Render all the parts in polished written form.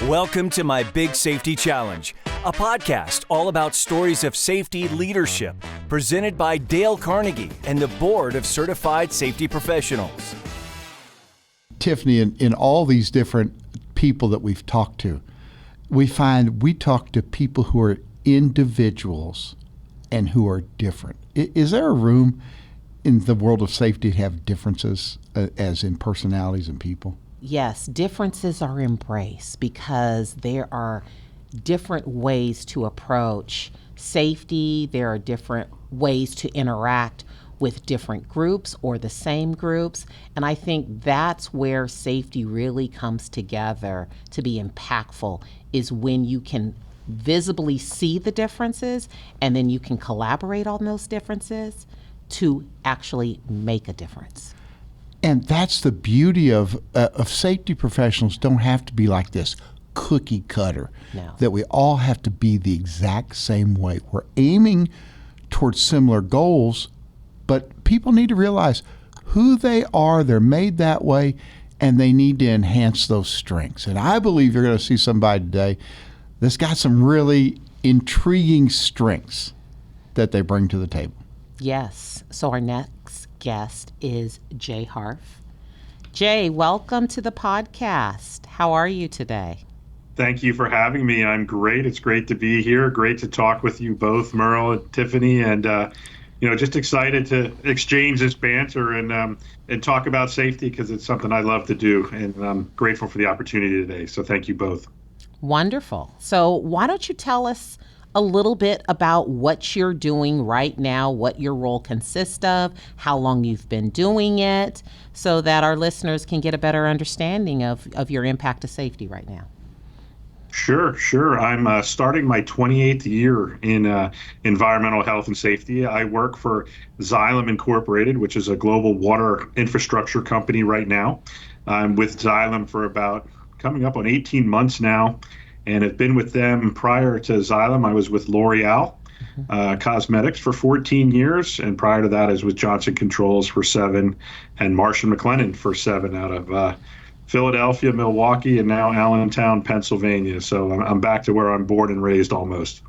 Welcome to My Big Safety Challenge, a podcast all about stories of safety leadership, presented by Dale Carnegie and the Board of Certified Safety Professionals. Tiffany, in all these different people that we've talked to, we find we talk to people who are individuals and who are different. Is there a room in the world of safety to have differences as in personalities and people? Yes, differences are embraced because there are different ways to approach safety. There are different ways to interact with different groups or the same groups. And I think that's where safety really comes together to be impactful, is when you can visibly see the differences and then you can collaborate on those differences to actually make a difference. And that's the beauty of safety professionals. Don't have to be like this cookie cutter, No. that we all have to be the exact same way. We're aiming towards similar goals, but people need to realize who they are. They're made that way, and they need to enhance those strengths. And I believe you're going to see somebody today that's got some really intriguing strengths that they bring to the table. Yes. So our next guest is Jay Harf. Jay, welcome to the podcast. How are you today? Thank you for having me. I'm great. It's great to be here. Great to talk with you both, Merle and Tiffany, and just excited to exchange this banter and talk about safety, because it's something I love to do, and I'm grateful for the opportunity today. So thank you both. Wonderful. So why don't you tell us a little bit about what you're doing right now, what your role consists of, how long you've been doing it, so that our listeners can get a better understanding of your impact to safety right now. Sure. I'm starting my 28th year in environmental health and safety. I work for Xylem Incorporated, which is a global water infrastructure company right now. I'm with Xylem for about coming up on 18 months now, and have been with them. Prior to Xylem, I was with L'Oreal Cosmetics for 14 years, and prior to that, I was with Johnson Controls for 7, and Marsh & McLennan for 7 out of Philadelphia, Milwaukee, and now Allentown, Pennsylvania. So I'm back to where I'm born and raised almost.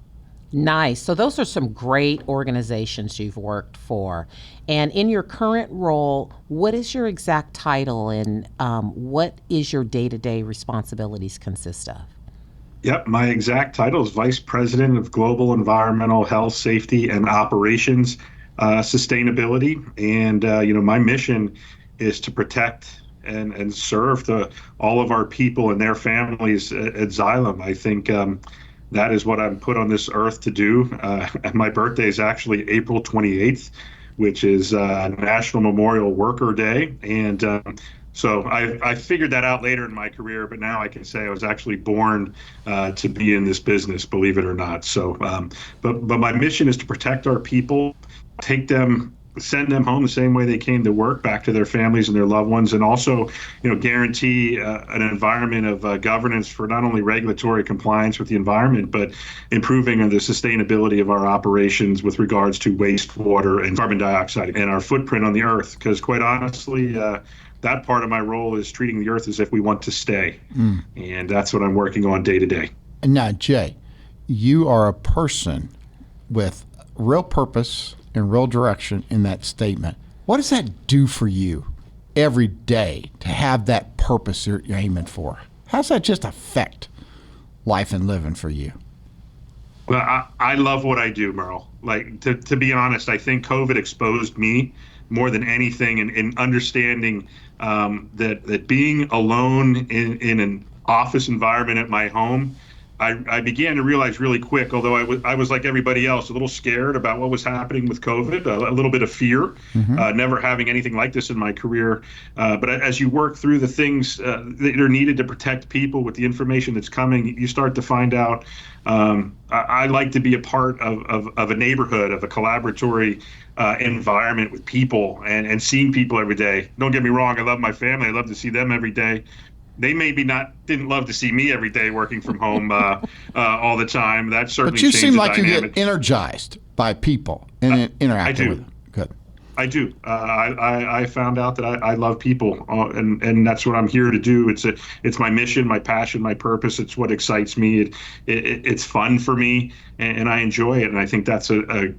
Nice. So those are some great organizations you've worked for. And in your current role, what is your exact title, and what is your day-to-day responsibilities consist of? Yep, my exact title is Vice President of Global Environmental Health, Safety, and Operations Sustainability. And, my mission is to protect and serve all of our people and their families at Xylem. I think that is what I'm put on this earth to do. And my birthday is actually April 28th, which is National Memorial Worker Day. And so I figured that out later in my career, but now I can say I was actually born to be in this business, believe it or not. So, but my mission is to protect our people, send them home the same way they came to work, back to their families and their loved ones, and also, guarantee an environment of governance for not only regulatory compliance with the environment, but improving the sustainability of our operations with regards to wastewater and carbon dioxide and our footprint on the earth. Because quite honestly, that part of my role is treating the earth as if we want to stay. And that's what I'm working on day to day. Now, Jay, you are a person with real purpose and real direction in that statement. What does that do for you every day to have that purpose you're aiming for? How does that just affect life and living for you? Well, I love what I do, Merle. Like, to be honest, I think COVID exposed me more than anything in understanding that being alone in an office environment at my home, I began to realize really quick, although I was like everybody else, a little scared about what was happening with COVID, a little bit of fear, never having anything like this in my career. But as you work through the things that are needed to protect people with the information that's coming, you start to find out I like to be a part of a neighborhood, of a collaboratory environment with people and seeing people every day. Don't get me wrong, I love my family. I love to see them every day. They maybe didn't love to see me every day working from home all the time. That certainly But you changed seem the like dynamic. you get energized by people and interacting with them. Good. I do. I found out that I love people, and that's what I'm here to do. It's my mission, my passion, my purpose. It's what excites me. It's fun for me, and I enjoy it. And I think that's a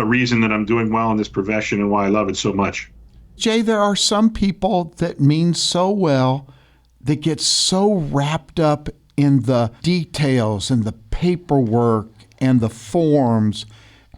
reason that I'm doing well in this profession and why I love it so much. Jay, there are some people that mean so well, that get so wrapped up in the details and the paperwork and the forms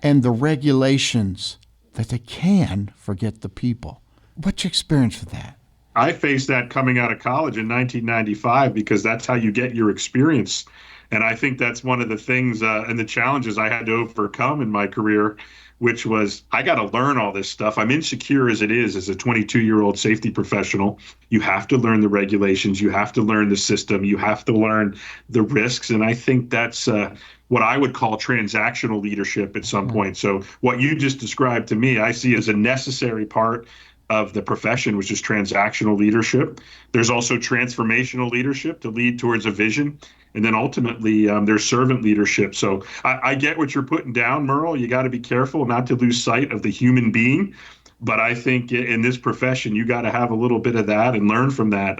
and the regulations that they can forget the people. What's your experience with that? I faced that coming out of college in 1995 because that's how you get your experience. And I think that's one of the things and the challenges I had to overcome in my career, which was I got to learn all this stuff. I'm insecure as it is as a 22-year-old safety professional. You have to learn the regulations. You have to learn the system. You have to learn the risks. And I think that's what I would call transactional leadership at some point. So what you just described to me, I see as a necessary part of the profession, which is transactional leadership. There's also transformational leadership to lead towards a vision. And then ultimately, there's servant leadership. So I get what you're putting down, Merle. You got to be careful not to lose sight of the human being. But I think in this profession, you got to have a little bit of that and learn from that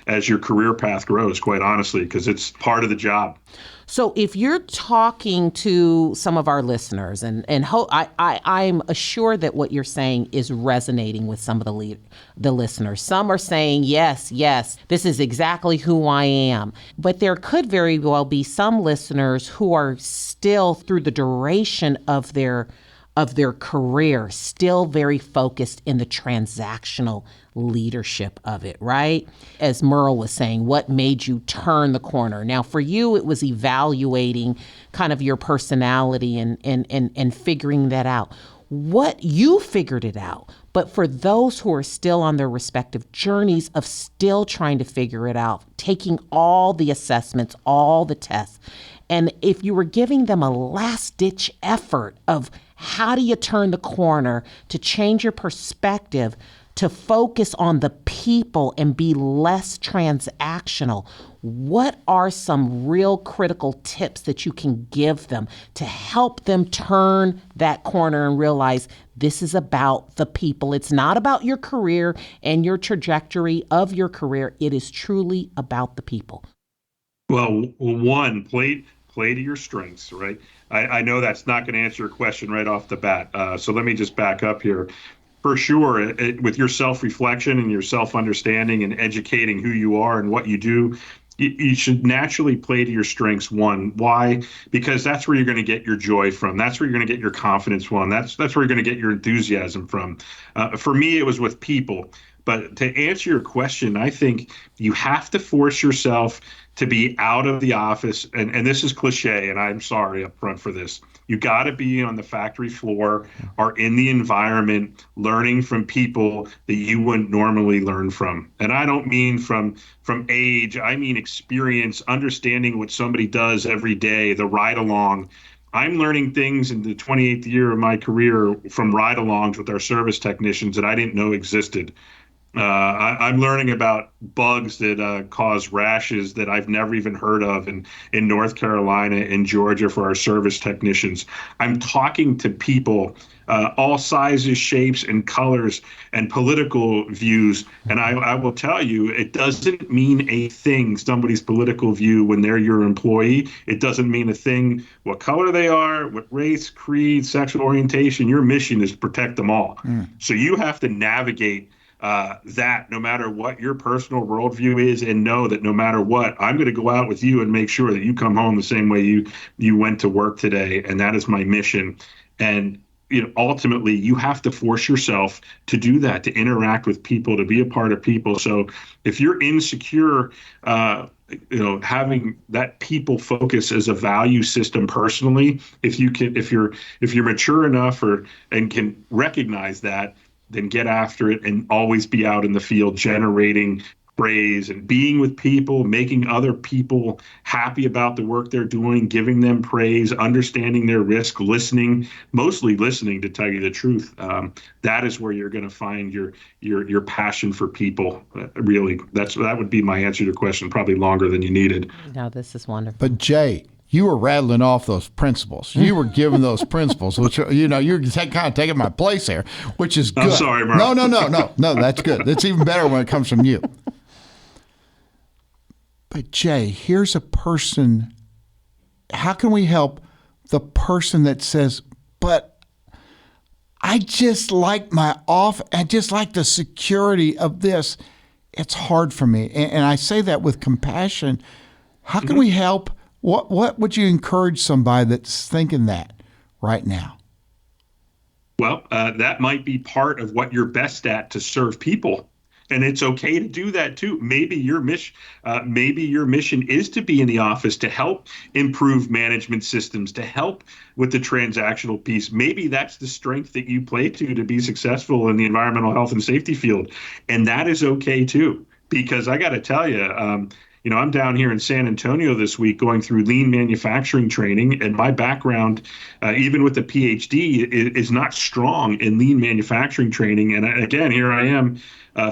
as your career path grows, quite honestly, because it's part of the job. So if you're talking to some of our listeners, I'm assured that what you're saying is resonating with some of the listeners. Some are saying, yes, this is exactly who I am. But there could very well be some listeners who are still, through the duration of their career, still very focused in the transactional leadership of it, right? As Merle was saying, what made you turn the corner? Now, for you, it was evaluating kind of your personality and figuring that out. What you figured it out, but for those who are still on their respective journeys of still trying to figure it out, taking all the assessments, all the tests, and if you were giving them a last-ditch effort of how do you turn the corner to change your perspective, to focus on the people and be less transactional, what are some real critical tips that you can give them to help them turn that corner and realize this is about the people? It's not about your career and your trajectory of your career. It is truly about the people. Well, one, play to your strengths, right? I know that's not going to answer your question right off the bat. So let me just back up here. For sure, with your self-reflection and your self-understanding and educating who you are and what you do, you should naturally play to your strengths. One, why? Because that's where you're going to get your joy from. That's where you're going to get your confidence from. That's where you're going to get your enthusiasm from. For me, it was with people. But to answer your question, I think you have to force yourself to be out of the office. And this is cliche, and I'm sorry up front for this. You got to be on the factory floor or in the environment learning from people that you wouldn't normally learn from. And I don't mean from age. I mean experience, understanding what somebody does every day, the ride along. I'm learning things in the 28th year of my career from ride-alongs with our service technicians that I didn't know existed. I'm learning about bugs that cause rashes that I've never even heard of in North Carolina and Georgia for our service technicians. I'm talking to people, all sizes, shapes, and colors, and political views. And I will tell you, it doesn't mean a thing, somebody's political view, when they're your employee. It doesn't mean a thing what color they are, what race, creed, sexual orientation. Your mission is to protect them all. So you have to navigate that no matter what your personal worldview is, and know that no matter what, I'm going to go out with you and make sure that you come home the same way you went to work today. And that is my mission. And ultimately, you have to force yourself to do that, to interact with people, to be a part of people. So if you're insecure, having that people focus as a value system personally, if you're mature enough and can recognize that, then get after it and always be out in the field generating praise and being with people, making other people happy about the work they're doing, giving them praise, understanding their risk, mostly listening, to tell you the truth. That is where you're going to find your passion for people. Really, that would be my answer to your question, probably longer than you needed. No, this is wonderful. But Jay, you were rattling off those principles. You were giving those principles, which, you're kind of taking my place here, which is good. I'm sorry, Merle. No, that's good. That's even better when it comes from you. But Jay, here's a person. How can we help the person that says, but I just like I just like the security of this. It's hard for me. And I say that with compassion. How can we help? What would you encourage somebody that's thinking that right now? Well, that might be part of what you're best at to serve people. And it's okay to do that too. Maybe your mission is to be in the office to help improve management systems, to help with the transactional piece. Maybe that's the strength that you play to be successful in the environmental health and safety field. And that is okay too, because I got to tell you, I'm down here in San Antonio this week going through lean manufacturing training, and my background, even with the PhD, is not strong in lean manufacturing training. And again, here I am,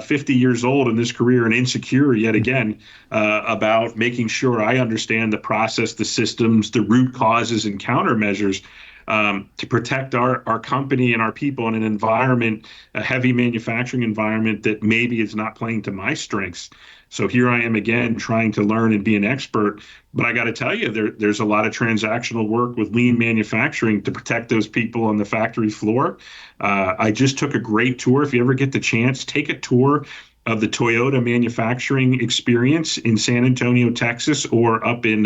50 years old in this career and insecure yet again about making sure I understand the process, the systems, the root causes and countermeasures to protect our company and our people in an environment, a heavy manufacturing environment that maybe is not playing to my strengths. So here I am again trying to learn and be an expert. But I got to tell you, there's a lot of transactional work with lean manufacturing to protect those people on the factory floor. I just took a great tour. If you ever get the chance, take a tour of the Toyota manufacturing experience in San Antonio, Texas, or up in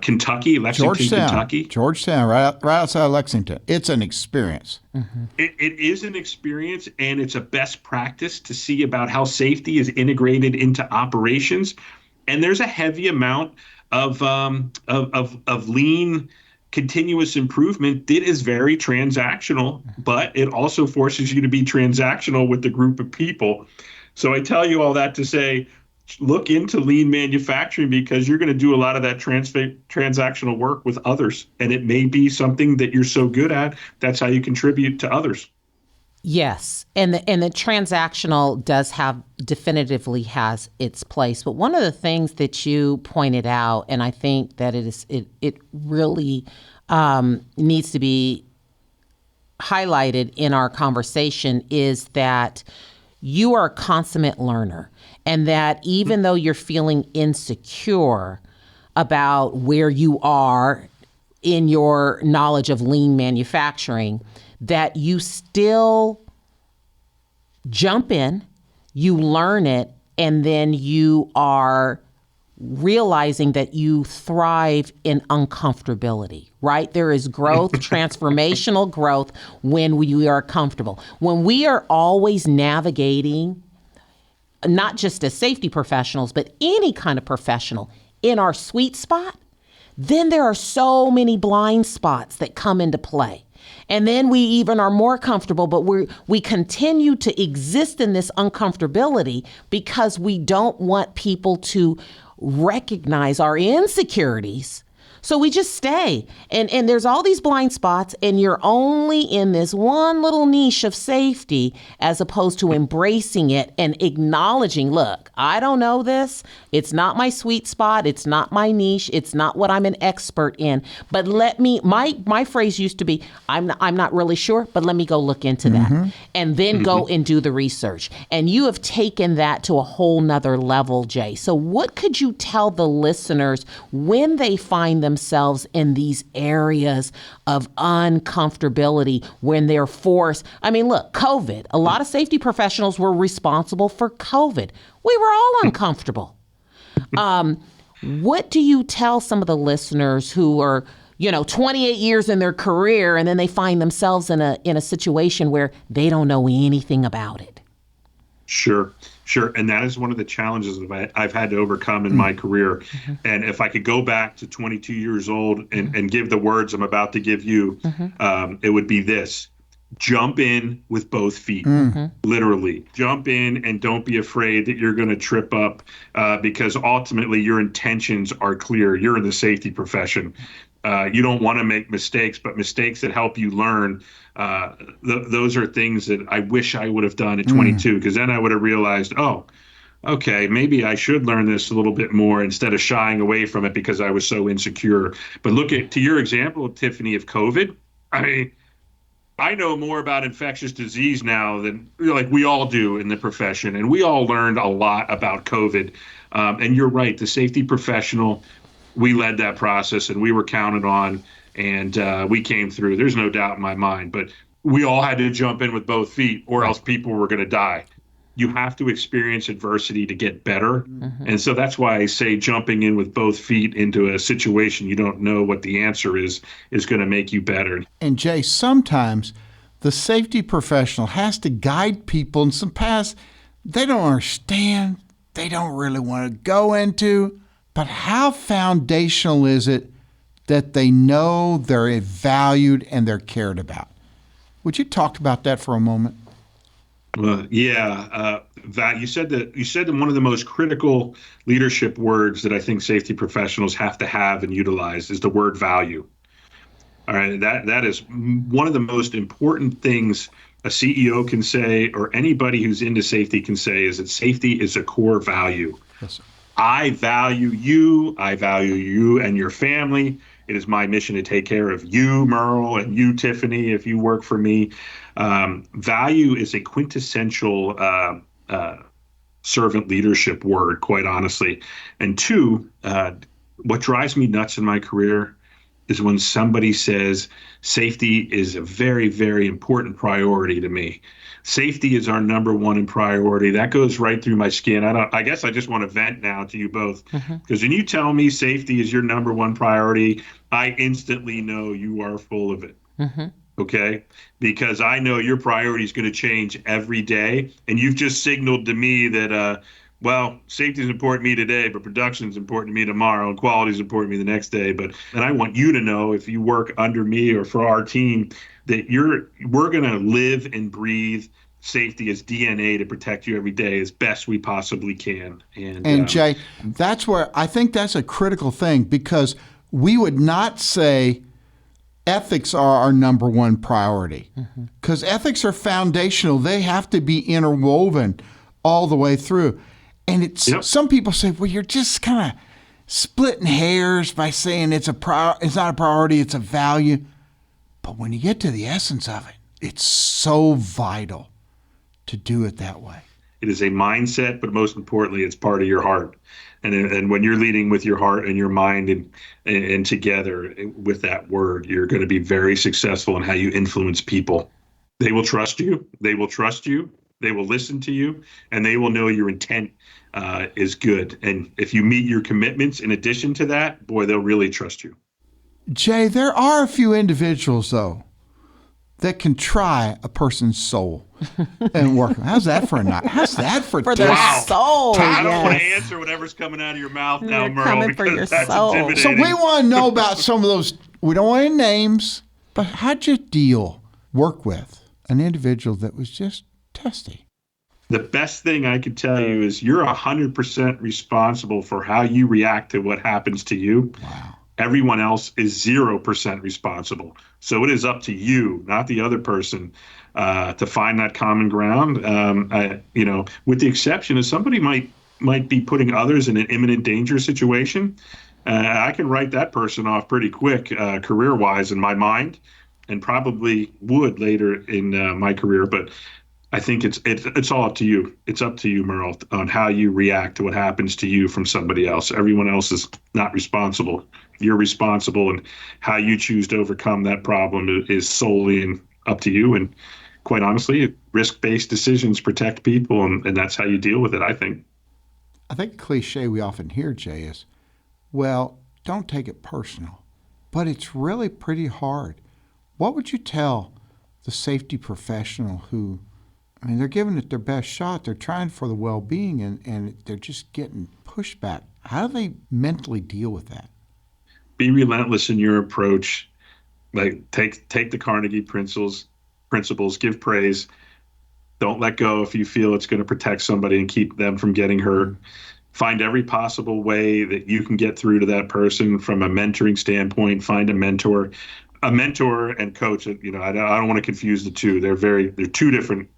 Kentucky, Lexington, Kentucky. Georgetown, right outside of Lexington. It's an experience. Mm-hmm. It is an experience, and it's a best practice to see about how safety is integrated into operations. And there's a heavy amount of lean continuous improvement that is very transactional, but it also forces you to be transactional with the group of people. So I tell you all that to say, look into lean manufacturing, because you're going to do a lot of that transactional work with others. And it may be something that you're so good at, that's how you contribute to others. Yes, and the transactional definitively has its place. But one of the things that you pointed out, and I think that it really needs to be highlighted in our conversation, is that you are a consummate learner, and that even though you're feeling insecure about where you are in your knowledge of lean manufacturing, that you still jump in, you learn it, and then you are realizing that you thrive in uncomfortability, right? There is growth, transformational growth when we are comfortable. When we are always navigating, not just as safety professionals, but any kind of professional in our sweet spot, then there are so many blind spots that come into play. And then we even are more comfortable, but we continue to exist in this uncomfortability because we don't want people to recognize our insecurities. So we just stay. And there's all these blind spots, and you're only in this one little niche of safety, as opposed to embracing it and acknowledging, look, I don't know this. It's not my sweet spot. It's not my niche. It's not what I'm an expert in. But my phrase used to be, I'm not really sure, but let me go look into that. And then go and do the research. And you have taken that to a whole nother level, Jay. So what could you tell the listeners when they find themselves in these areas of uncomfortability, when they're forced? I mean, look, COVID, a lot of safety professionals were responsible for COVID. We were all uncomfortable. What do you tell some of the listeners who are, 28 years in their career, and then they find themselves in a situation where they don't know anything about it? Sure. And that is one of the challenges that I've had to overcome in my career. And if I could go back to 22 years old and give the words I'm about to give you, it would be this: jump in with both feet, literally. Jump in and don't be afraid that you're going to trip up, because ultimately your intentions are clear. You're in the safety profession. You don't want to make mistakes, but mistakes that help you learn. Those are things that I wish I would have done at 22, because then I would have realized, okay, maybe I should learn this a little bit more instead of shying away from it because I was so insecure. But look at to your example, Tiffany, of COVID. I mean, I know more about infectious disease now than like we all do in the profession, and we all learned a lot about COVID. And you're right, the safety professional, we led that process, and we were counted on, and we came through. There's no doubt in my mind, but we all had to jump in with both feet, or else people were going to die. You have to experience adversity to get better. And so that's why I say jumping in with both feet into a situation you don't know what the answer is going to make you better. And Jay, sometimes the safety professional has to guide people in some paths they don't understand, they don't really want to go into. But how foundational is it that they know they're valued and they're cared about? Would you talk about that for a moment? You said one of the most critical leadership words that I think safety professionals have to have and utilize is the word value. All right, that is one of the most important things a CEO can say, or anybody who's into safety can say, is that safety is a core value. Yes, sir. I value you. I value you and your family. It is my mission to take care of you, Merle, and you, Tiffany, if you work for me. Value is a quintessential servant leadership word, quite honestly. And two, what drives me nuts in my career is when somebody says safety is a very, very important priority to me. Safety is our number one priority. That goes right through my skin. I guess I just want to vent now to you both, because when you tell me safety is your number one priority, I instantly know you are full of it. Okay? Because I know your priority is going to change every day. And you've just signaled to me that, safety is important to me today, but production is important to me tomorrow, and quality is important to me the next day. And I want you to know, if you work under me or for our team, that we're going to live and breathe safety as DNA to protect you every day as best we possibly can. And Jay, that's where I think that's a critical thing, because we would not say ethics are our number one priority, because ethics are foundational. They have to be interwoven all the way through. And some people say, well, you're just kind of splitting hairs by saying it's not a priority, it's a value. But when you get to the essence of it, it's so vital to do it that way. It is a mindset, but most importantly, it's part of your heart. And when you're leading with your heart and your mind and together with that word, you're going to be very successful in how you influence people. They will trust you. They will trust you. They will listen to you, and they will know your intent is good. And if you meet your commitments in addition to that, boy, they'll really trust you. Jay, there are a few individuals, though, that can try a person's soul and work. How's that for a night? How's that for their soul? I don't want to answer whatever's coming out of your mouth now, They're Merle, coming for because your that's soul. intimidating. So we want to know about some of those. We don't want any names, but how'd you work with an individual that was just testy? The best thing I could tell you is you're 100% responsible for how you react to what happens to you. Wow. Everyone else is 0% responsible. So it is up to you, not the other person, to find that common ground. With the exception of somebody might be putting others in an imminent danger situation. I can write that person off pretty quick, career-wise, in my mind, and probably would later in my career. But I think it's all up to you. It's up to you, Merle, on how you react to what happens to you from somebody else. Everyone else is not responsible. You're responsible, and how you choose to overcome that problem is solely up to you. And quite honestly, risk-based decisions protect people, and that's how you deal with it, I think. I think a cliche we often hear, Jay, is, well, don't take it personal. But it's really pretty hard. What would you tell the safety professional who, they're giving it their best shot, they're trying for the well-being, and they're just getting pushback? How do they mentally deal with that? Be relentless in your approach. Like take the Carnegie principles, give praise. Don't let go if you feel it's going to protect somebody and keep them from getting hurt. Find every possible way that you can get through to that person from a mentoring standpoint. Find a mentor. A mentor and coach, I don't want to confuse the two. They're two different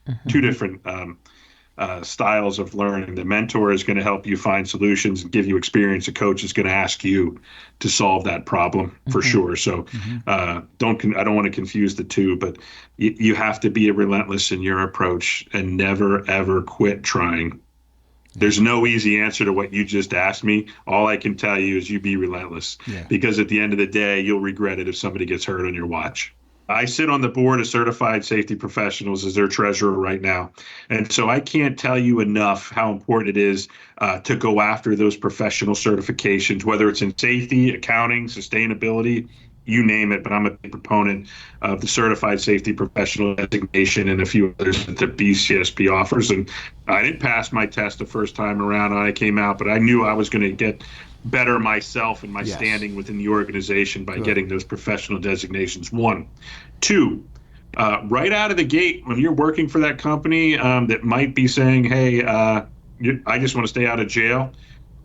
styles of learning. The mentor is going to help you find solutions and give you experience. The coach is going to ask you to solve that problem for sure. So I don't want to confuse the two, but you have to be relentless in your approach and never, ever quit trying. There's no easy answer to what you just asked me. All I can tell you is you be relentless, because at the end of the day, you'll regret it if somebody gets hurt on your watch. I sit on the board of certified safety professionals as their treasurer right now. And so I can't tell you enough how important it is to go after those professional certifications, whether it's in safety, accounting, sustainability, you name it. But I'm a big proponent of the certified safety professional designation and a few others that the BCSP offers. And I didn't pass my test the first time around when I came out, but I knew I was going to get better myself and my standing within the organization by getting those professional designations. 1. 2, right out of the gate, when you're working for that company that might be saying, hey, I just want to stay out of jail,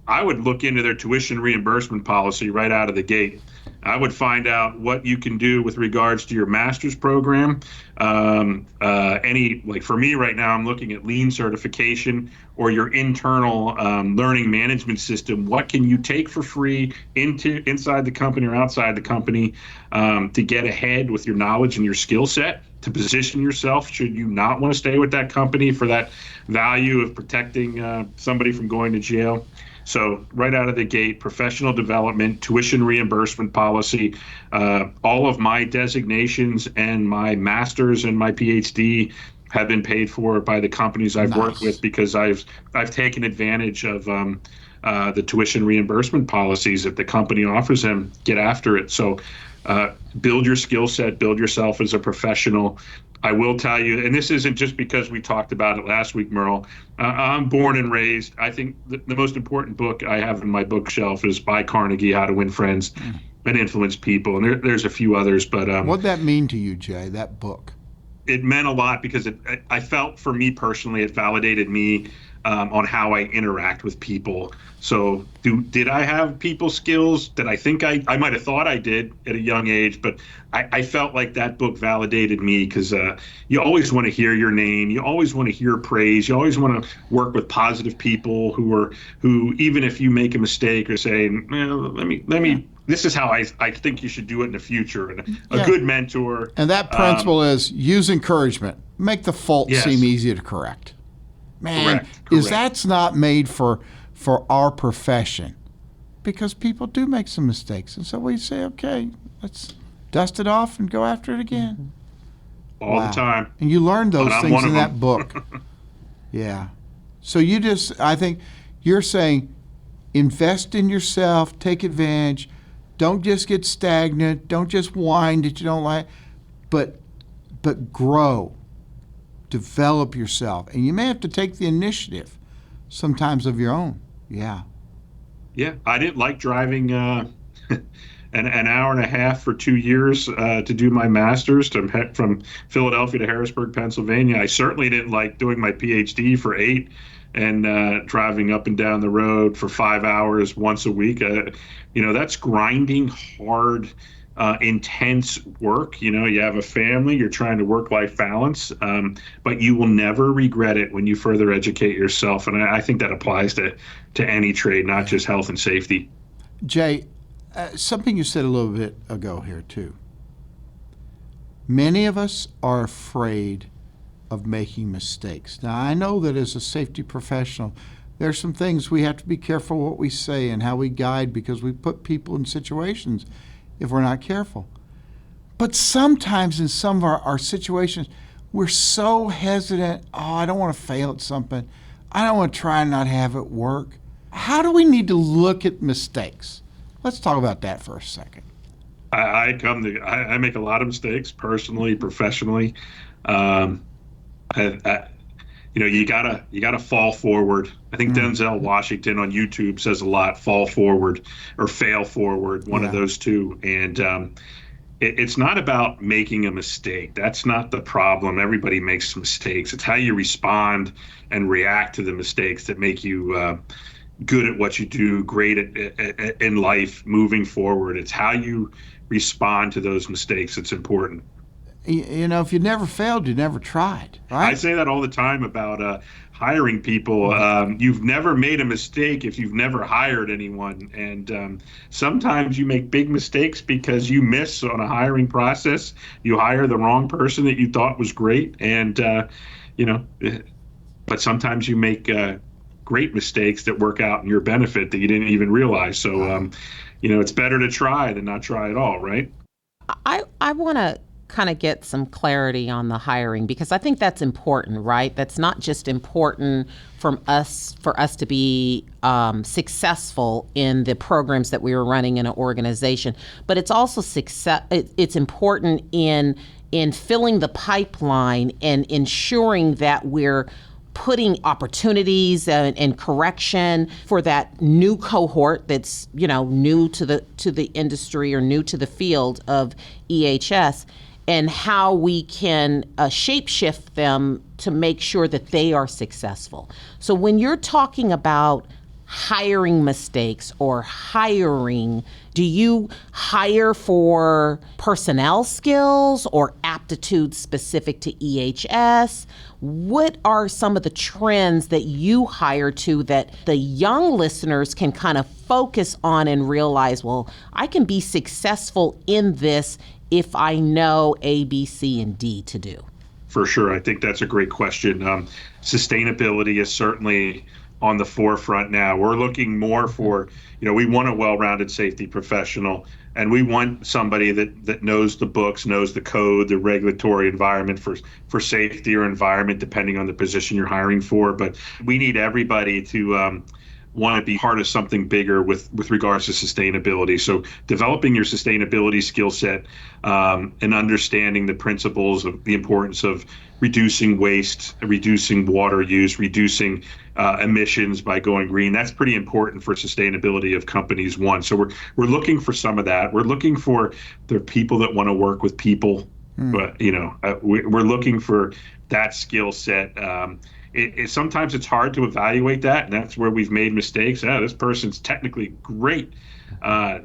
I would look into their tuition reimbursement policy right out of the gate. I would find out what you can do with regards to your master's program. Like for me right now, I'm looking at lean certification or your internal learning management system. What can you take for free inside the company or outside the company to get ahead with your knowledge and your skill set, to position yourself should you not want to stay with that company for that value of protecting somebody from going to jail. So right out of the gate, professional development, tuition reimbursement policy, all of my designations and my master's and my PhD have been paid for by the companies I've worked with, because I've taken advantage of the tuition reimbursement policies that the company offers them. Get after it. So build your skill set, build yourself as a professional. I will tell you, and this isn't just because we talked about it last week, Merle. I'm born and raised. I think the most important book I have in my bookshelf is by Carnegie, How to Win Friends and Influence People. And there's a few others, but what'd that mean to you, Jay, that book? It meant a lot because I felt, for me personally, it validated me on how I interact with people. So did I have people skills that I think I might have thought I did at a young age, but I felt like that book validated me, because you always want to hear your name. You always want to hear praise. You always want to work with positive people who even if you make a mistake, are saying, let me this is how I think you should do it in the future. And a good mentor. And that principle is use encouragement. Make the fault seem easy to correct. Man, correct. That's not made for our profession, because people do make some mistakes. And so we say, okay, let's dust it off and go after it again. All the time. And you learn those things in that book. Yeah. So I think you're saying, invest in yourself, take advantage. Don't just get stagnant. Don't just whine that you don't like, but grow. Develop yourself. And you may have to take the initiative sometimes of your own. Yeah. Yeah. I didn't like driving an hour and a half for 2 years to do my master's from Philadelphia to Harrisburg, Pennsylvania. I certainly didn't like doing my PhD for 8 and driving up and down the road for 5 hours once a week. That's grinding, hard, intense work. You have a family, you're trying to work-life balance, but you will never regret it when you further educate yourself. And I think that applies to any trade, not just health and safety. Jay, something you said a little bit ago here too. Many of us are afraid of making mistakes. Now, I know that as a safety professional, there's some things we have to be careful what we say and how we guide, because we put people in situations if we're not careful. But sometimes in some of our situations, we're so hesitant. I don't want to fail at something. I don't want to try and not have it work. How do we need to look at mistakes? Let's talk about that for a second. I make a lot of mistakes personally, professionally. You gotta fall forward. I think Denzel Washington on YouTube says a lot: fall forward or fail forward, one of those two. And it's not about making a mistake. That's not the problem. Everybody makes mistakes. It's how you respond and react to the mistakes that make you good at what you do, great in life, moving forward. It's how you respond to those mistakes that's important. If you never failed, you never tried, right? I say that all the time about hiring people. You've never made a mistake if you've never hired anyone. And sometimes you make big mistakes because you miss on a hiring process. You hire the wrong person that you thought was great. And, but sometimes you make great mistakes that work out in your benefit that you didn't even realize. So, it's better to try than not try at all, right? I want to kind of get some clarity on the hiring, because I think that's important, right? That's not just important for us to be successful in the programs that we were running in an organization, but it's also it's important in filling the pipeline and ensuring that we're putting opportunities and correction for that new cohort that's new to the industry or new to the field of EHS, and how we can shape-shift them to make sure that they are successful. So when you're talking about hiring mistakes or hiring, do you hire for personnel skills or aptitudes specific to EHS? What are some of the trends that you hire to that the young listeners can kind of focus on and realize, well, I can be successful in this if I know A, B, C, and D to do? For sure. I think that's a great question. Sustainability is certainly on the forefront now. We're looking more for, we want a well-rounded safety professional, and we want somebody that knows the books, knows the code, the regulatory environment for safety or environment, depending on the position you're hiring for. But we need everybody to want to be part of something bigger with regards to sustainability. So developing your sustainability skill set and understanding the principles of the importance of reducing waste, reducing water use, reducing emissions by going green. That's pretty important for sustainability of companies. So we're looking for some of that. We're looking for the people that want to work with people. But we're looking for that skill set. Sometimes it's hard to evaluate that, and that's where we've made mistakes. This person's technically great.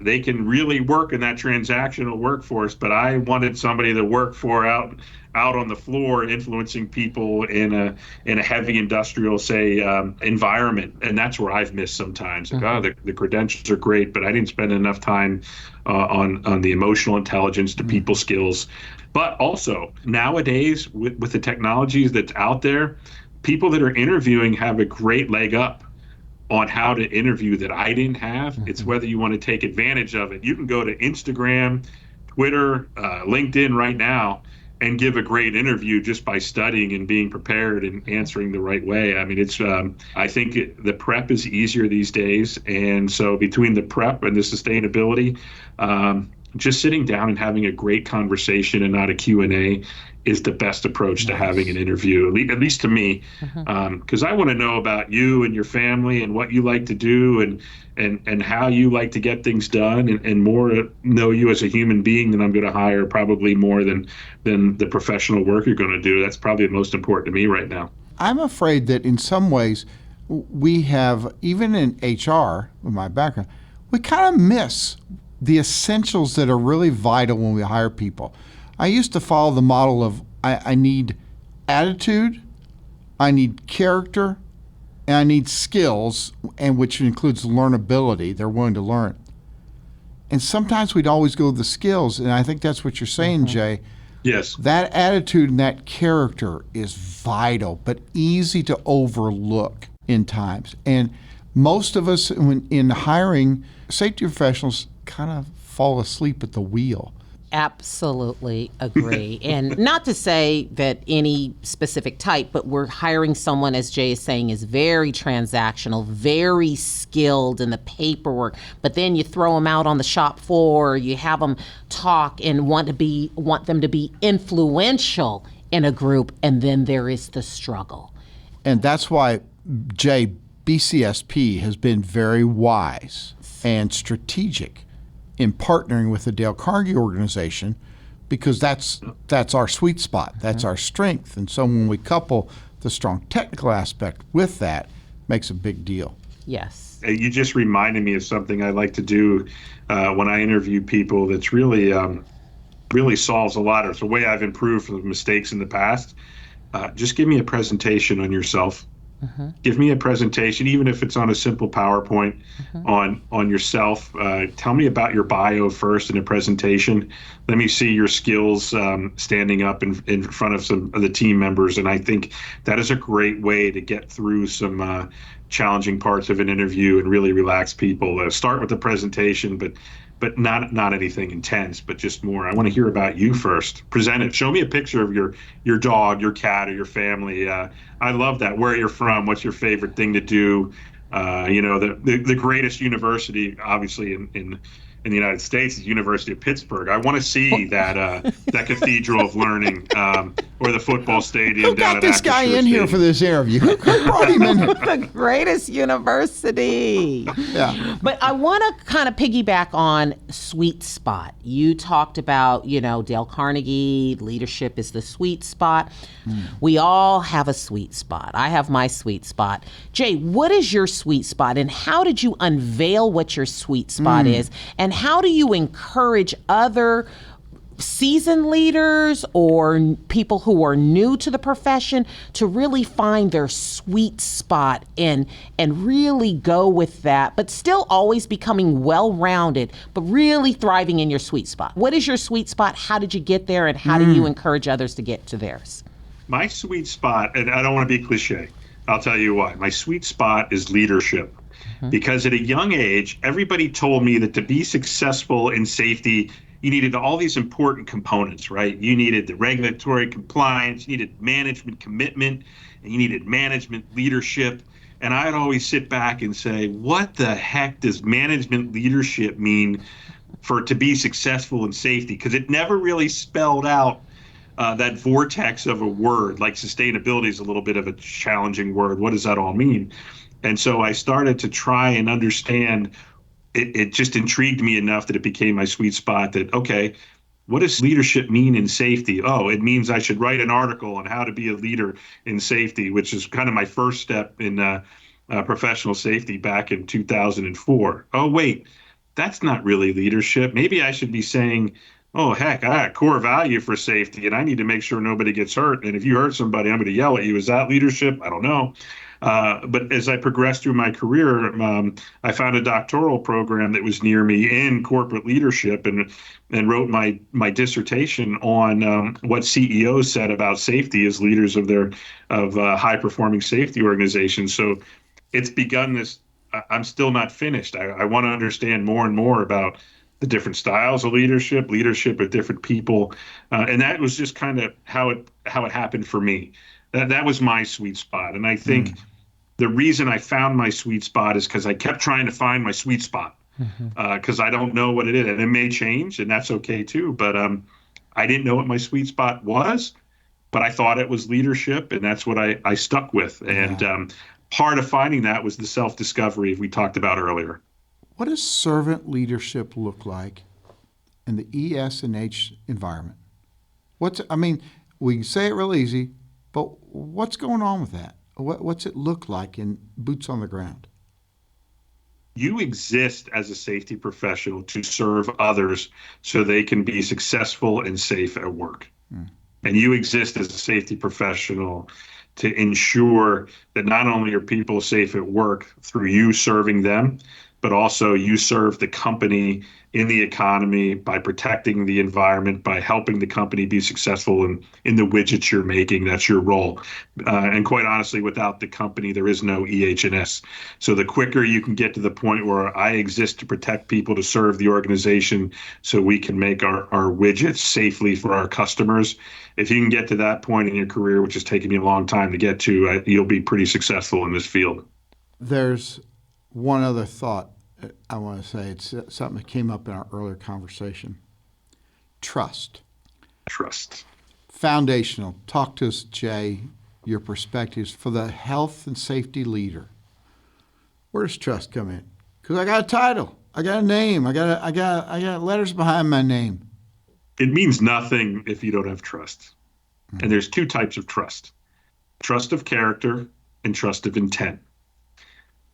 They can really work in that transactional workforce, but I wanted somebody to work for out on the floor, influencing people in a heavy industrial, say, environment, and that's where I've missed sometimes. The credentials are great, but I didn't spend enough time on the emotional intelligence, the people skills. But also nowadays, with the technologies that's out there, people that are interviewing have a great leg up on how to interview that I didn't have. It's whether you want to take advantage of it. You can go to Instagram, Twitter, LinkedIn right now and give a great interview just by studying and being prepared and answering the right way. I mean, I think the prep is easier these days. And so between the prep and the sustainability, just sitting down and having a great conversation and not a Q&A is the best approach to having an interview, at least to me, because I want to know about you and your family and what you like to do and how you like to get things done, and more know you as a human being than I'm going to hire, probably more than the professional work you're going to do. That's probably the most important to me right now. I'm afraid that in some ways we have, even in HR, with my background, we kind of miss the essentials that are really vital when we hire people. I used to follow the model of I need attitude, I need character, and I need skills, and which includes learnability. They're willing to learn. And sometimes we'd always go with the skills, and I think that's what you're saying, Jay. Yes. That attitude and that character is vital, but easy to overlook in times. And most of us, when in hiring, safety professionals kind of fall asleep at the wheel. Absolutely agree. And not to say that any specific type, but we're hiring someone, as Jay is saying, is very transactional, very skilled in the paperwork, but then you throw them out on the shop floor, you have them talk and want them to be influential in a group, and then there is the struggle. And that's why, Jay, BCSP has been very wise and strategic in partnering with the Dale Carnegie organization, because that's our sweet spot. That's our strength. And so when we couple the strong technical aspect with that, makes a big deal. Yes. You just reminded me of something I like to do when I interview people that's really solves a lot. It's a way I've improved from the mistakes in the past. Just give me a presentation on yourself. Give me a presentation, even if it's on a simple PowerPoint on yourself. Tell me about your bio first in a presentation. Let me see your skills standing up in front of some of the team members. And I think that is a great way to get through some challenging parts of an interview and really relax people. Start with the presentation, but not anything intense, but just more. I want to hear about you first. Present it. Show me a picture of your dog, your cat, or your family. I love that. Where you're from. What's your favorite thing to do? The greatest university, obviously in the United States, is University of Pittsburgh. I want to see that cathedral of learning, or the football stadium. Who got this guy in here for this interview? Who brought him in? The greatest university. Yeah. But I want to kind of piggyback on sweet spot. You talked about, Dale Carnegie, leadership is the sweet spot. We all have a sweet spot. I have my sweet spot. Jay, what is your sweet spot, and how did you unveil what your sweet spot is? And how do you encourage other seasoned leaders or people who are new to the profession to really find their sweet spot and really go with that, but still always becoming well-rounded, but really thriving in your sweet spot? What is your sweet spot? How did you get there, and how do you encourage others to get to theirs? My sweet spot, and I don't want to be cliche, I'll tell you why. My sweet spot is leadership. Because at a young age, everybody told me that to be successful in safety, you needed all these important components, right? You needed the regulatory compliance, you needed management commitment, and you needed management leadership. And I'd always sit back and say, what the heck does management leadership mean to be successful in safety? Because it never really spelled out that vortex of a word. Like sustainability is a little bit of a challenging word. What does that all mean? And so I started to try and understand. It just intrigued me enough that it became my sweet spot. That, okay, what does leadership mean in safety? Oh, it means I should write an article on how to be a leader in safety, which is kind of my first step in professional safety back in 2004. Oh, wait, that's not really leadership. Maybe I should be saying, oh, heck, I got a core value for safety, and I need to make sure nobody gets hurt. And if you hurt somebody, I'm going to yell at you. Is that leadership? I don't know. But as I progressed through my career, I found a doctoral program that was near me in corporate leadership, and wrote my dissertation on what CEOs said about safety as leaders of high performing safety organizations. So it's begun this. I'm still not finished. I want to understand more and more about the different styles of leadership of different people, and that was just kind of how it happened for me. That was my sweet spot, and I think. The reason I found my sweet spot is because I kept trying to find my sweet spot, because I don't know what it is, and it may change, and that's okay too. But I didn't know what my sweet spot was, but I thought it was leadership, and that's what I stuck with. And part of finding that was the self-discovery we talked about earlier. What does servant leadership look like in the ES&H environment? We can say it real easy, but what's going on with that? What's it look like in boots on the ground? You exist as a safety professional to serve others so they can be successful and safe at work. And you exist as a safety professional to ensure that not only are people safe at work through you serving them, but also you serve the company in the economy by protecting the environment, by helping the company be successful in the widgets you're making. That's your role. And quite honestly, without the company, there is no EH&S. So the quicker you can get to the point where I exist to protect people, to serve the organization so we can make our widgets safely for our customers, if you can get to that point in your career, which has taken me a long time to get to, you'll be pretty successful in this field. There's one other thought I want to say. It's something that came up in our earlier conversation. Trust. Foundational. Talk to us, Jay, your perspectives for the health and safety leader. Where does trust come in? Because I got a title, I got a name, I got letters behind my name. It means nothing if you don't have trust. And there's two types of trust: trust of character and trust of intent.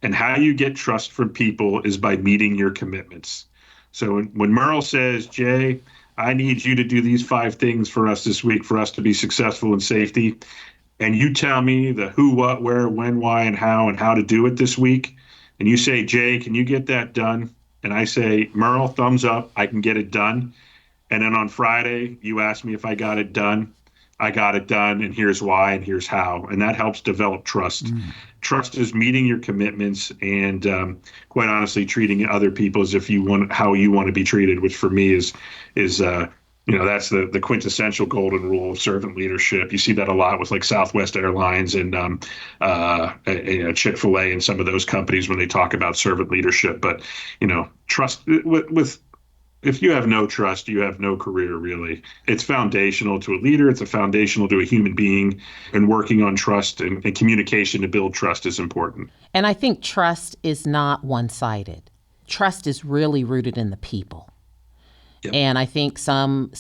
And how you get trust from people is by meeting your commitments. So when Merle says, Jay, I need you to do these 5 things for us this week for us to be successful in safety, and you tell me the who, what, where, when, why, and how to do it this week, and you say, Jay, can you get that done? And I say, Merle, thumbs up, I can get it done. And then on Friday, you ask me if I got it done. I got it done, and here's why, and here's how. And that helps develop trust. Trust is meeting your commitments and, quite honestly, treating other people as if you want how you want to be treated, which for me is that's the quintessential golden rule of servant leadership. You see that a lot with like Southwest Airlines and Chick-fil-A and some of those companies when they talk about servant leadership. But trust with if you have no trust, you have no career, really. It's foundational to a leader. It's foundational to a human being. And working on trust and communication to build trust is important. And I think trust is not one-sided. Trust is really rooted in the people. Yep. And I think some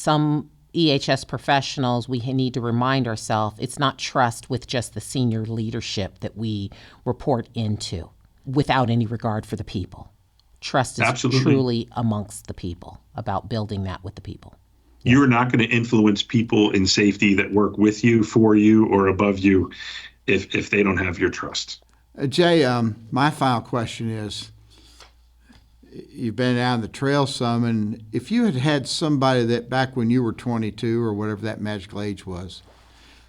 EHS professionals, we need to remind ourselves it's not trust with just the senior leadership that we report into without any regard for the people. Trust is Absolutely. Truly amongst the people, about building that with the people. Yeah. You're not going to influence people in safety that work with you, for you, or above you if they don't have your trust. Jay, my final question is, you've been down the trail some, and if you had had somebody that back when you were 22 or whatever that magical age was,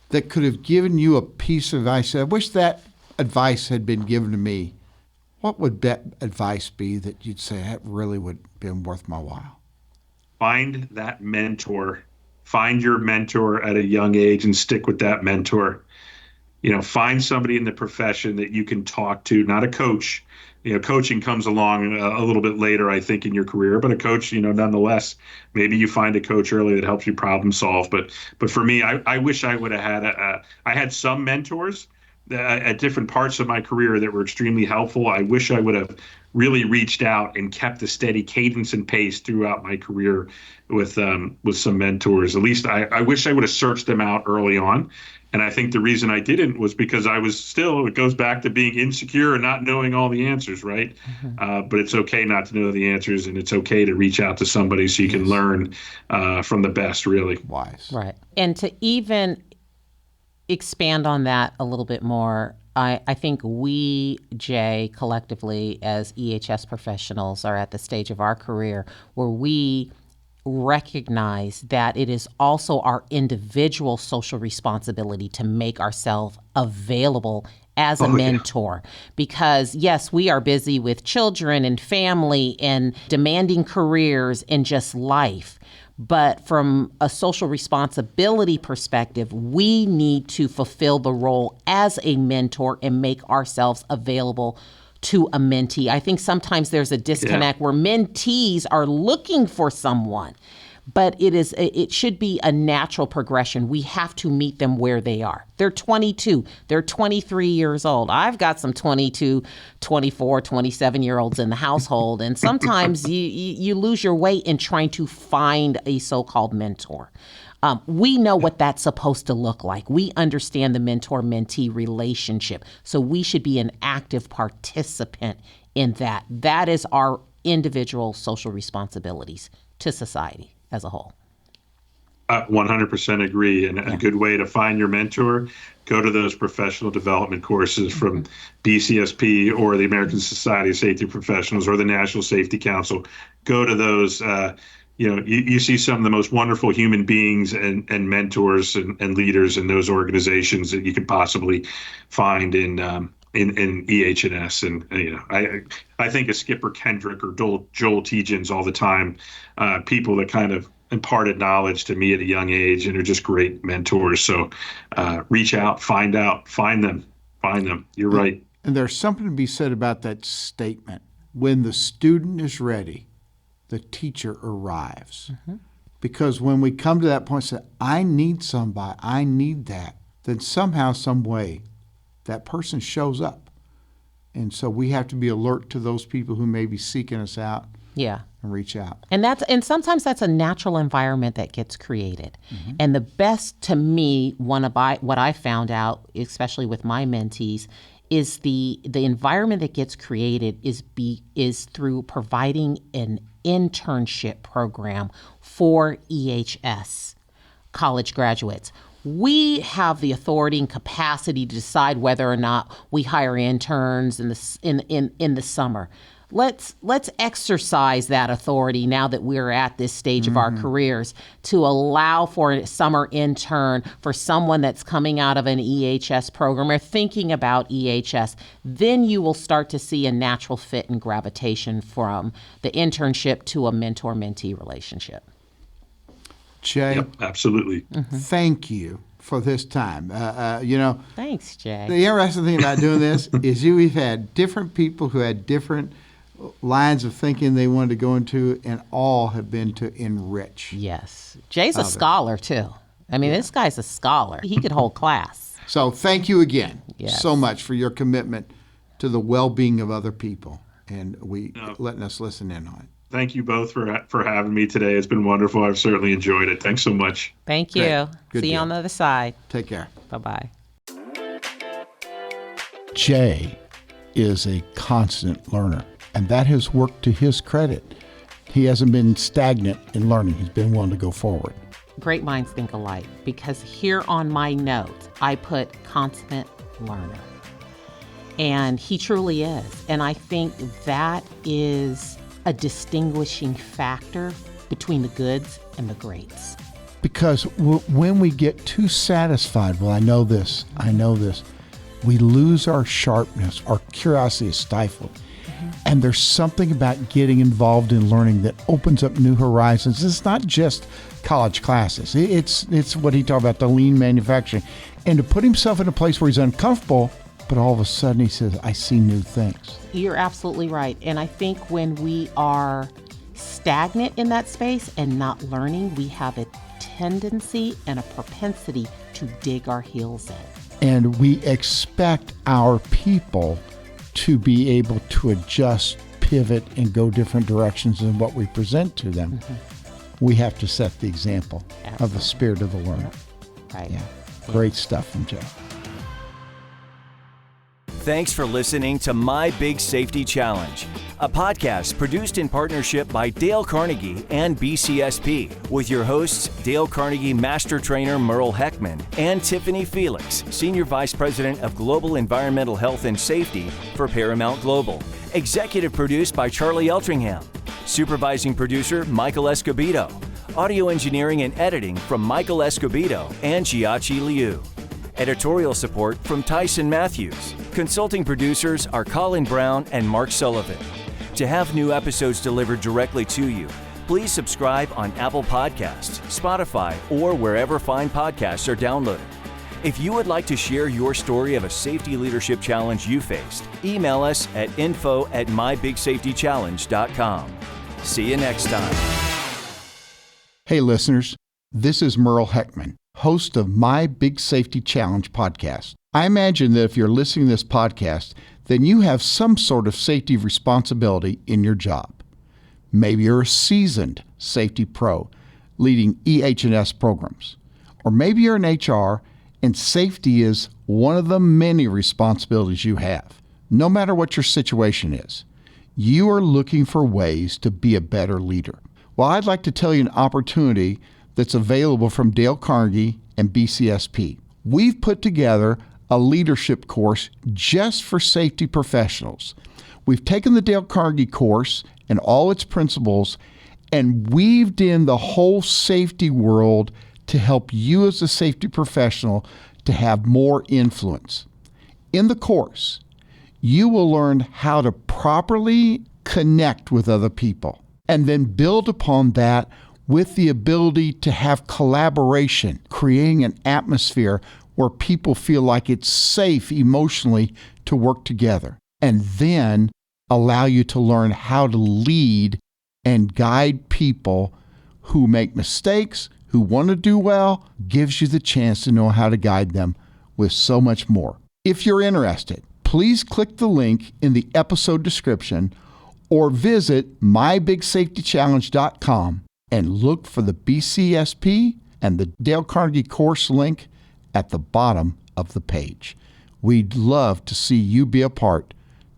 that could have given you a piece of advice, I wish that advice had been given to me, what would that advice be that you'd say that really would have been worth my while? Find that mentor. Find your mentor at a young age and stick with that mentor. Find somebody in the profession that you can talk to, not a coach. Coaching comes along a little bit later, I think, in your career, but a coach, nonetheless, maybe you find a coach early that helps you problem solve. But for me, I wish I would have had I had some mentors at different parts of my career that were extremely helpful. I wish I would have really reached out and kept a steady cadence and pace throughout my career with some mentors. At least I wish I would have searched them out early on. And I think the reason I didn't was because I was still, it goes back to being insecure and not knowing all the answers, right? Mm-hmm. But it's okay not to know the answers, and it's okay to reach out to somebody so you can learn from the best, really. Wise. Right. And to even expand on that a little bit more, I think we, Jay, collectively as EHS professionals are at the stage of our career where we recognize that it is also our individual social responsibility to make ourselves available as a mentor. Because yes, we are busy with children and family and demanding careers and just life. But from a social responsibility perspective, we need to fulfill the role as a mentor and make ourselves available to a mentee. I think sometimes there's a disconnect where mentees are looking for someone, but it should be a natural progression. We have to meet them where they are. They're 22, they're 23 years old. I've got some 22, 24, 27-year-olds in the household, and sometimes you lose your way in trying to find a so-called mentor. We know what that's supposed to look like. We understand the mentor-mentee relationship. So we should be an active participant in that. That is our individual social responsibilities to society as a whole. 100% agree. And a good way to find your mentor, go to those professional development courses from BCSP or the American Society of Safety Professionals or the National Safety Council. Go to those. You see some of the most wonderful human beings and mentors and leaders in those organizations that you could possibly find in EH&S. And I think of Skipper Kendrick or Joel Tegens all the time, people that kind of imparted knowledge to me at a young age and are just great mentors. So reach out, find them. You're right. And there's something to be said about that statement. When the student is ready, the teacher arrives. Mm-hmm. Because when we come to that point and say, I need somebody, I need that, then somehow, some way, that person shows up. And so we have to be alert to those people who may be seeking us out. Yeah. And reach out. And sometimes that's a natural environment that gets created. Mm-hmm. And the best to me, what I found out, especially with my mentees, is the environment that gets created is through providing an internship program for EHS college graduates. we have the authority and capacity to decide whether or not we hire interns in the summer. Let's exercise that authority now that we're at this stage of our careers to allow for a summer intern for someone that's coming out of an EHS program or thinking about EHS. Then you will start to see a natural fit and gravitation from the internship to a mentor-mentee relationship. Jay, Yep, absolutely. thank you for this time. Thanks, Jay. The interesting thing about doing this is we've had different people who had different lines of thinking they wanted to go into, and all have been to enrich. Yes. Jay's a scholar, too. I mean, this guy's a scholar. He could hold class. So thank you again Yes. so much for your commitment to the well-being of other people, and letting us listen in on it. Thank you both for having me today. It's been wonderful. I've certainly enjoyed it. Thanks so much. Thank you. Great. Good See you deal. on the other side. Take care. Bye-bye. Jay is a constant learner, and that has worked to his credit. He hasn't been stagnant in learning. He's been willing to go forward. Great minds think alike, because here on my notes, I put constant learner. And he truly is. And I think that is a distinguishing factor between the goods and the greats. Because when we get too satisfied, well, I know this, we lose our sharpness, our curiosity is stifled. And there's something about getting involved in learning that opens up new horizons. It's not just college classes. It's what he talked about, the lean manufacturing. And to put himself in a place where he's uncomfortable, but all of a sudden he says, I see new things. You're absolutely right. And I think when we are stagnant in that space and not learning, we have a tendency and a propensity to dig our heels in. And we expect our people to be able to adjust, pivot, and go different directions than what we present to them. We have to set the example of the spirit of the learner. Right. Yeah. Great stuff from Jay. Thanks for listening to My Big Safety Challenge, a podcast produced in partnership by Dale Carnegie and BCSP, with your hosts Dale Carnegie Master Trainer Merle Heckman and Tiffany Felix, Senior Vice President of Global Environmental Health and Safety for Paramount Global. Executive produced by Charlie Eltringham. Supervising producer Michael Escobedo. Audio engineering and editing from Michael Escobedo and Chiachi Liu. Editorial support from Tyson Matthews. Consulting producers are Colin Brown and Mark Sullivan. To have new episodes delivered directly to you, please subscribe on Apple Podcasts, Spotify, or wherever fine podcasts are downloaded. If you would like to share your story of a safety leadership challenge you faced, email us at info@mybigsafetychallenge.com. See you next time. Hey listeners, this is Merle Heckman, host of My Big Safety Challenge podcast. I imagine that if you're listening to this podcast, then you have some sort of safety responsibility in your job. Maybe you're a seasoned safety pro leading EH&S programs. Or maybe you're in HR and safety is one of the many responsibilities you have. No matter what your situation is, you are looking for ways to be a better leader. Well, I'd like to tell you an opportunity that's available from Dale Carnegie and BCSP. We've put together a leadership course just for safety professionals. We've taken the Dale Carnegie course and all its principles and weaved in the whole safety world to help you as a safety professional to have more influence. In the course, you will learn how to properly connect with other people and then build upon that with the ability to have collaboration, creating an atmosphere where people feel like it's safe emotionally to work together, and then allow you to learn how to lead and guide people who make mistakes, who want to do well, gives you the chance to know how to guide them with so much more. If you're interested, please click the link in the episode description or visit mybigsafetychallenge.com and look for the BCSP and the Dale Carnegie course link at the bottom of the page. We'd love to see you be a part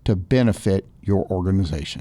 to benefit your organization.